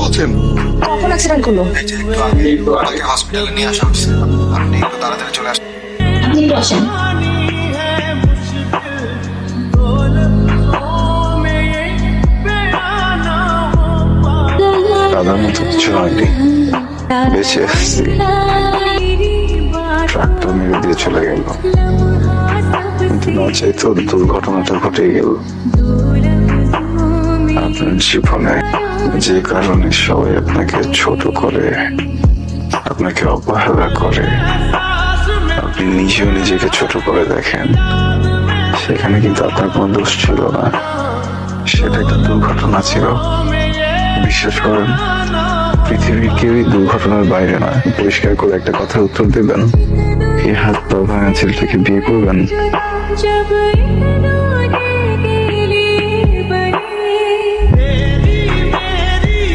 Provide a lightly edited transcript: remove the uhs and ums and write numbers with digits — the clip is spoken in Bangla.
আছেন? কখন অ্যাক্সিডেন্ট করলো? এই যে একটু আগে তাকে হসপিটালে নিয়ে আসা হচ্ছে। আপনি একটু তাড়াতাড়ি চলে আসেন। আপনি একটু আসেন। দাদার মতো কিছু হয়নি, বেঁচে আসছি। ট্রাক্টর মেরে দিয়ে চলে গেল, কিন্তু না চাইতো দুর্ঘটনাটা ঘটে গেল। আপনার জীবনে যে কারণে সবাই আপনাকে ছোট করে, আপনাকে অবহেলা করে, আপনি নিজেও নিজেকে ছোট করে দেখেন, সেখানে কিন্তু আপনার কোনো দোষ ছিল না। সেটা একটা দুর্ঘটনা ছিল। বিশ্বাস করেন, পৃথিবীর কেউই দুর্ঘটনার বাইরে নয়। পরিষ্কার করে একটা কথার উত্তর দেবেন, এই হাত পা ভাঙা ছেলেটাকে বিয়ে করবেন?